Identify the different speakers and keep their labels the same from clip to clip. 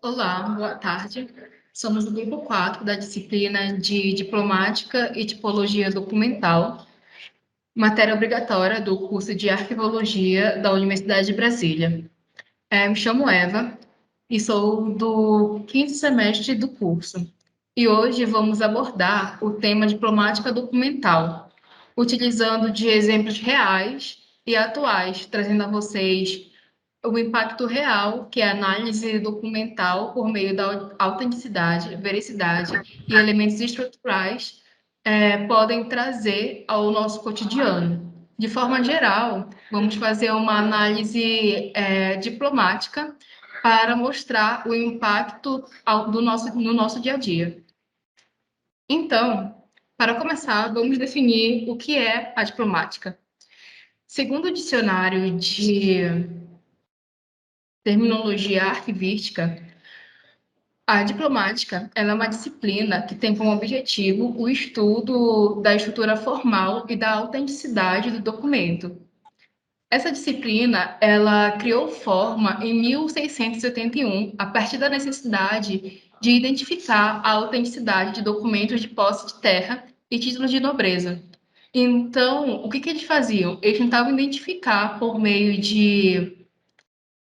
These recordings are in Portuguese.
Speaker 1: Olá, boa tarde. Somos do grupo 4 da disciplina de Diplomática e Tipologia Documental, matéria obrigatória do curso de Arquivologia da Universidade de Brasília. Me chamo Eva e sou do quinto semestre do curso. E hoje vamos abordar o tema Diplomática Documental, utilizando de exemplos reais e atuais, trazendo a vocês o impacto real, que é a análise documental por meio da autenticidade, veracidade e elementos estruturais podem trazer ao nosso cotidiano. De forma geral, vamos fazer uma análise diplomática para mostrar o impacto no nosso dia a dia. Então, para começar, vamos definir o que é a diplomática. Segundo o dicionário de terminologia arquivística, a diplomática ela é uma disciplina que tem como objetivo o estudo da estrutura formal e da autenticidade do documento. Essa disciplina ela criou forma em 1681, a partir da necessidade de identificar a autenticidade de documentos de posse de terra e títulos de nobreza. Então, o que eles faziam? Eles tentavam identificar por meio de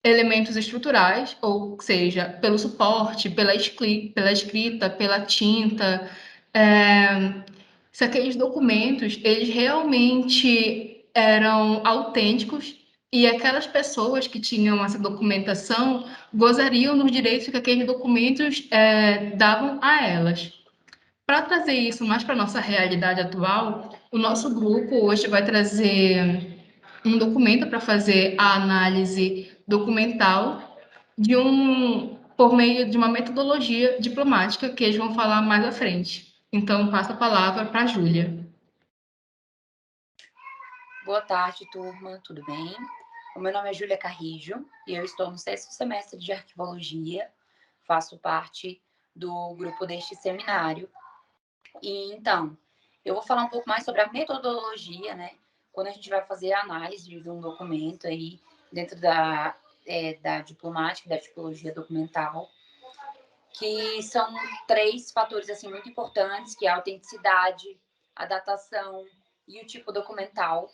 Speaker 1: elementos estruturais, ou seja, pelo suporte, pela escrita, pela tinta, se aqueles documentos eles realmente eram autênticos e aquelas pessoas que tinham essa documentação gozariam dos direitos que aqueles documentos davam a elas. Para trazer isso mais para a nossa realidade atual, o nosso grupo hoje vai trazer um documento para fazer a análise documental por meio de uma metodologia diplomática que eles vão falar mais à frente. Então, passo a palavra para a Júlia.
Speaker 2: Boa tarde, turma, tudo bem? O meu nome é Júlia Carrijo e eu estou no sexto semestre de Arquivologia, faço parte do grupo deste seminário. E então, eu vou falar um pouco mais sobre a metodologia, né? Quando a gente vai fazer a análise de um documento aí dentro da diplomática, da tipologia documental, que são três fatores assim muito importantes, que é a autenticidade, a datação e o tipo documental.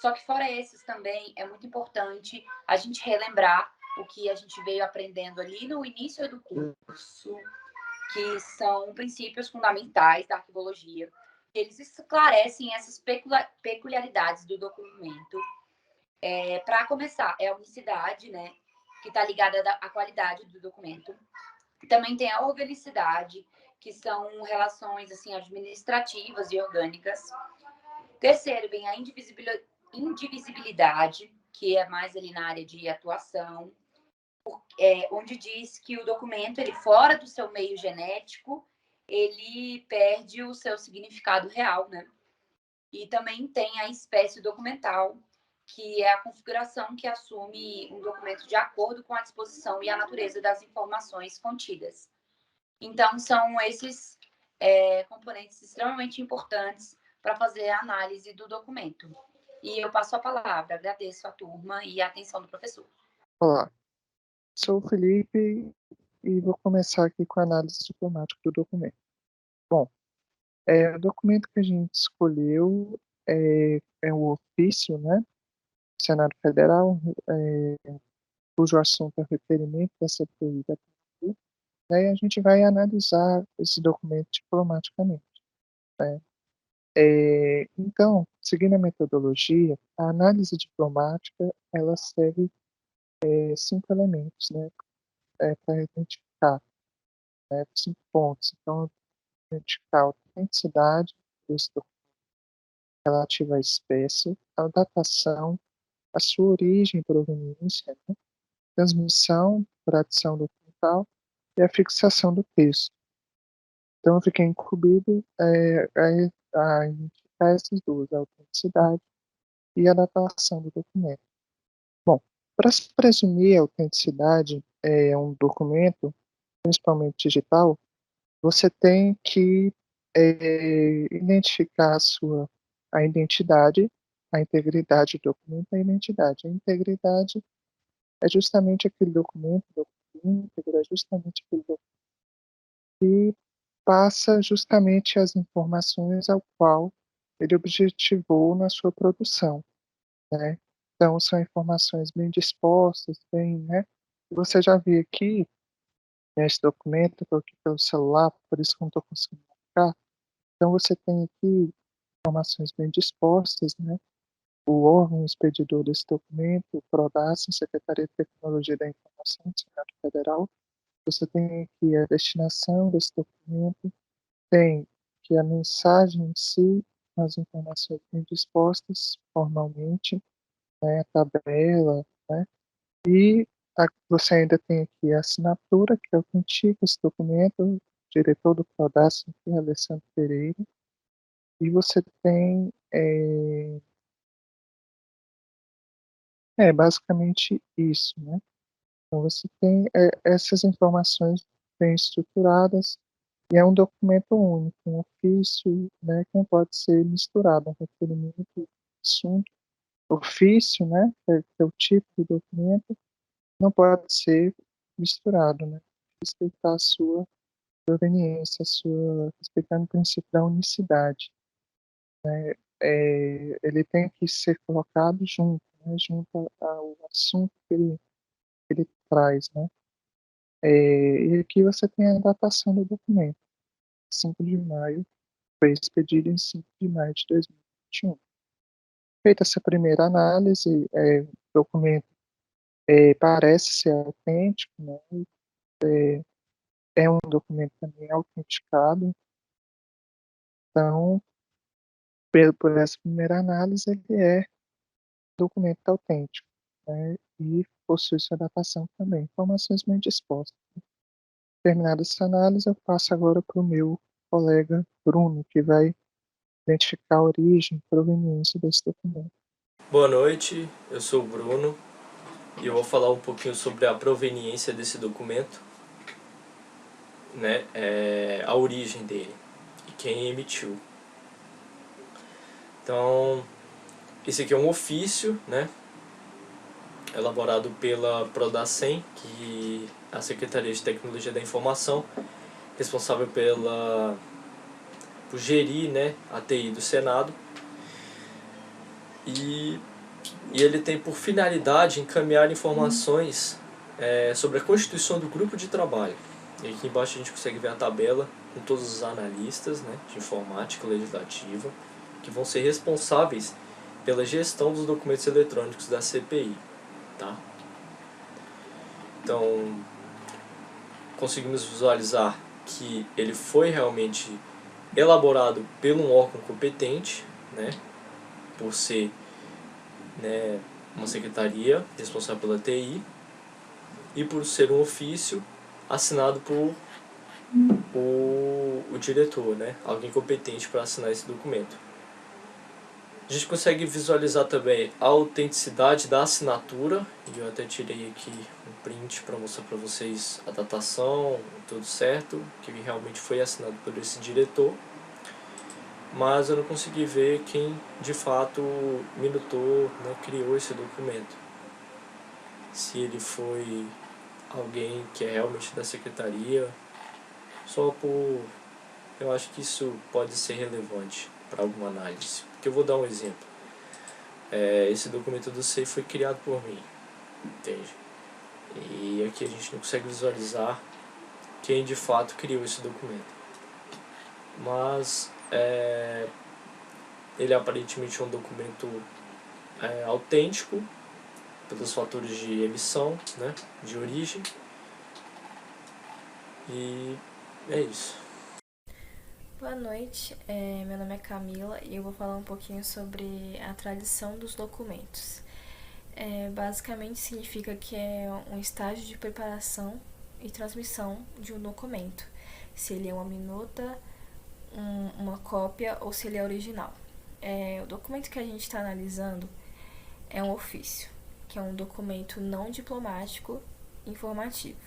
Speaker 2: Só que fora esses também é muito importante a gente relembrar o que a gente veio aprendendo ali no início do curso, que são princípios fundamentais da arquivologia. Eles esclarecem essas peculiaridades do documento. Para começar, é a unicidade, né, que está ligada à qualidade do documento. Também tem a organicidade, que são relações assim administrativas e orgânicas. Terceiro, vem a indivisibilidade, que é mais ali na área de atuação, onde diz que o documento, ele fora do seu meio genético, ele perde o seu significado real, né? E também tem a espécie documental, que é a configuração que assume um documento de acordo com a disposição e a natureza das informações contidas. Então, são esses componentes extremamente importantes para fazer a análise do documento. E eu passo a palavra, agradeço a turma e a atenção do professor.
Speaker 3: Olá, sou o Felipe e vou começar aqui com a análise diplomática do documento. Bom, o documento que a gente escolheu é o ofício, né, do Senado Federal, cujo assunto é o requerimento da CPI da PGU, né, e a gente vai analisar esse documento diplomaticamente, né. Então, seguindo a metodologia, a análise diplomática, ela segue 5 elementos, né, para identificar, né, 5 pontos. Então, identificar a autenticidade desse documento relativa à espécie, a datação, a sua origem e proveniência, né, transmissão, tradição documental e a fixação do texto. Então, fica incumbido a identificar essas duas, a autenticidade e a datação do documento. Bom, para se presumir a autenticidade um documento, principalmente digital, você tem que identificar a identidade, a integridade do documento, a identidade. A integridade é justamente aquele documento íntegra justamente pelo documento e passa justamente as informações ao qual ele objetivou na sua produção, né. Então são informações bem dispostas, bem, né, você já viu aqui nesse documento, eu estou aqui pelo celular, por isso que eu não estou conseguindo marcar, então você tem aqui informações bem dispostas, né, o órgão expedidor desse documento, o PRODACE, Secretaria de Tecnologia da Informação do Senado Federal. Você tem aqui a destinação desse documento, tem que a mensagem em si, as informações bem dispostas formalmente, né, a tabela, né, e você ainda tem aqui a assinatura que autentica esse documento, o diretor do PRODACE, que é Alessandro Pereira, e você tem basicamente isso, né. Então você tem, essas informações bem estruturadas e é um documento único, um ofício, né, que não pode ser misturado, um requerimento, assunto, ofício, né, que é o tipo de documento, não pode ser misturado, né, respeitar a sua proveniência, respeitando o princípio da unicidade, né, ele tem que ser colocado junto, né, junto ao assunto que ele traz, né. E aqui você tem a datação do documento, 5 de maio, foi expedido em 5 de maio de 2021. Feita essa primeira análise, o documento, parece ser autêntico, né, é um documento também autenticado, então, por essa primeira análise, ele é documento autêntico, né, e possui sua datação também, informações bem dispostas. Terminada essa análise, eu passo agora para o meu colega Bruno, que vai identificar a origem e proveniência desse documento.
Speaker 4: Boa noite, eu sou o Bruno e eu vou falar um pouquinho sobre a proveniência desse documento, né, a origem dele e quem emitiu. Então, esse aqui é um ofício, né, elaborado pela Prodacem, que é a Secretaria de Tecnologia da Informação, responsável por gerir, né, a TI do Senado. E ele tem por finalidade encaminhar informações sobre a constituição do grupo de trabalho. E aqui embaixo a gente consegue ver a tabela com todos os analistas, né, de informática legislativa que vão ser responsáveis pela gestão dos documentos eletrônicos da CPI. Tá? Então, conseguimos visualizar que ele foi realmente elaborado por um órgão competente, né, por ser, né, uma secretaria responsável pela TI e por ser um ofício assinado por o diretor, né, alguém competente para assinar esse documento. A gente consegue visualizar também a autenticidade da assinatura, e eu até tirei aqui um print para mostrar para vocês a datação, tudo certo, que realmente foi assinado por esse diretor, mas eu não consegui ver quem de fato minutou, né, criou esse documento. Se ele foi alguém que é realmente da secretaria, eu acho que isso pode ser relevante para alguma análise. Porque eu vou dar um exemplo. Esse documento do SEI foi criado por mim, entende? E aqui a gente não consegue visualizar quem de fato criou esse documento. Mas ele aparentemente é um documento autêntico pelos fatores de emissão, né, de origem. E é isso.
Speaker 5: Boa noite, meu nome é Camila e eu vou falar um pouquinho sobre a tradição dos documentos. Basicamente significa que é um estágio de preparação e transmissão de um documento, se ele é uma minuta, uma cópia ou se ele é original. O documento que a gente está analisando é um ofício, que é um documento não diplomático informativo,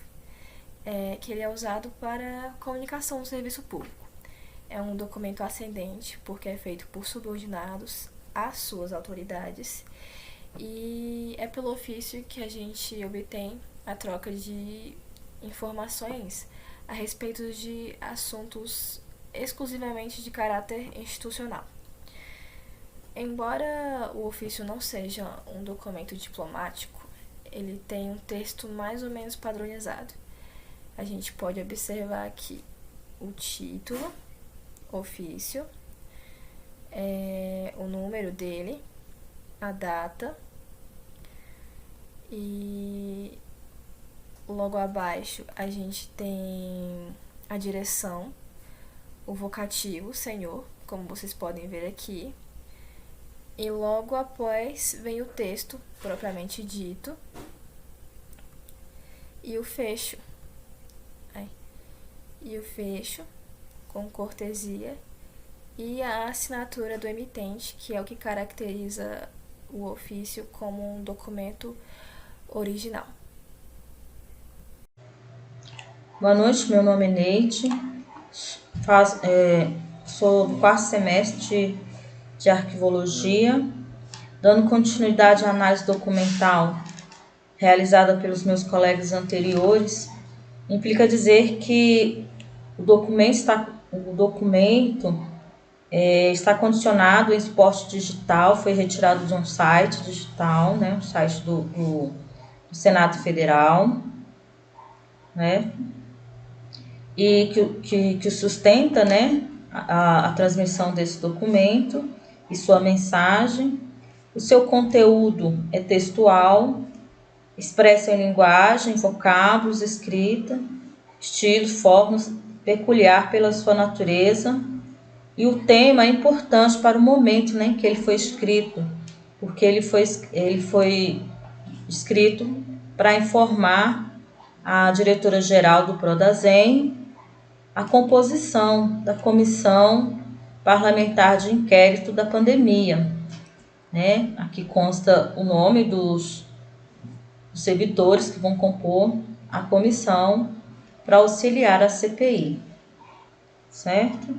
Speaker 5: que ele é usado para comunicação no serviço público. É um documento ascendente, porque é feito por subordinados às suas autoridades, e é pelo ofício que a gente obtém a troca de informações a respeito de assuntos exclusivamente de caráter institucional. Embora o ofício não seja um documento diplomático, ele tem um texto mais ou menos padronizado. A gente pode observar aqui o título, ofício, o número dele, a data e logo abaixo a gente tem a direção, o vocativo, senhor, como vocês podem ver aqui. E logo após vem o texto propriamente dito e o fecho. Com cortesia e a assinatura do emitente, que é o que caracteriza o ofício como um documento original.
Speaker 6: Boa noite, meu nome é Neide, sou do quarto semestre de Arquivologia, dando continuidade à análise documental realizada pelos meus colegas anteriores, implica dizer que o documento está condicionado em suporte digital, foi retirado de um site digital, né, um site do Senado Federal, né, e que sustenta, né, a transmissão desse documento e sua mensagem. O seu conteúdo é textual, expressa em linguagem, vocábulos, escrita, estilos, formas peculiar pela sua natureza. E o tema é importante para o momento, né, que ele foi escrito, porque ele foi escrito para informar a diretora-geral do Prodasem a composição da comissão parlamentar de inquérito da pandemia, né? Aqui consta o nome dos servidores que vão compor a comissão para auxiliar a CPI, certo?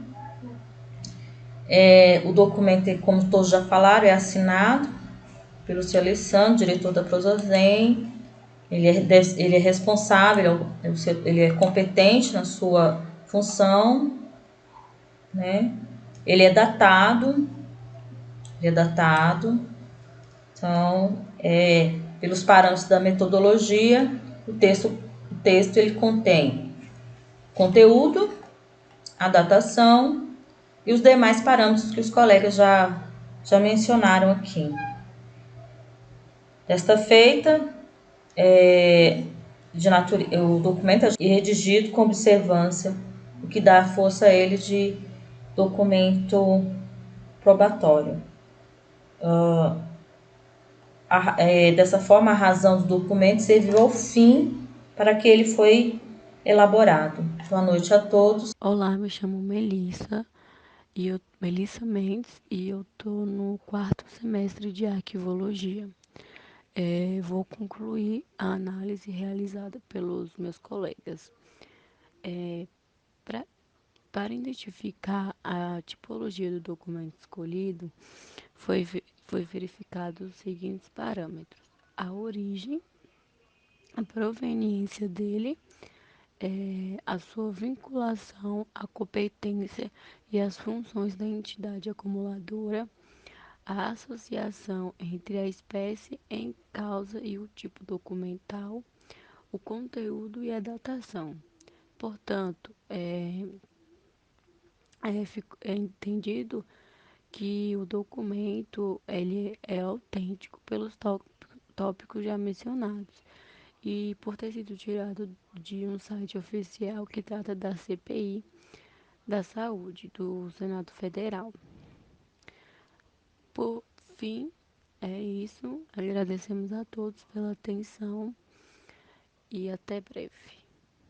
Speaker 6: O documento, como todos já falaram, é assinado pelo seu Alessandro, diretor da Prozasem. Ele é responsável, ele é competente na sua função, né? Ele é datado, então, pelos parâmetros da metodologia, o texto ele contém conteúdo, a datação e os demais parâmetros que os colegas já mencionaram aqui. Desta feita, o documento é redigido com observância, o que dá força a ele de documento probatório. Dessa forma, a razão do documento serviu ao fim para que ele foi elaborado. Boa noite a todos.
Speaker 7: Olá, me chamo Melissa Mendes e eu estou no quarto semestre de Arquivologia. Vou concluir a análise realizada pelos meus colegas. Para identificar a tipologia do documento escolhido, foi verificado os seguintes parâmetros: a origem, a proveniência dele, a sua vinculação, a competência e as funções da entidade acumuladora, a associação entre a espécie em causa e o tipo documental, o conteúdo e a datação. Portanto, é entendido que o documento ele é autêntico pelos tópicos já mencionados e por ter sido tirado de um site oficial que trata da CPI da Saúde do Senado Federal. Por fim, é isso. Agradecemos a todos pela atenção e até breve.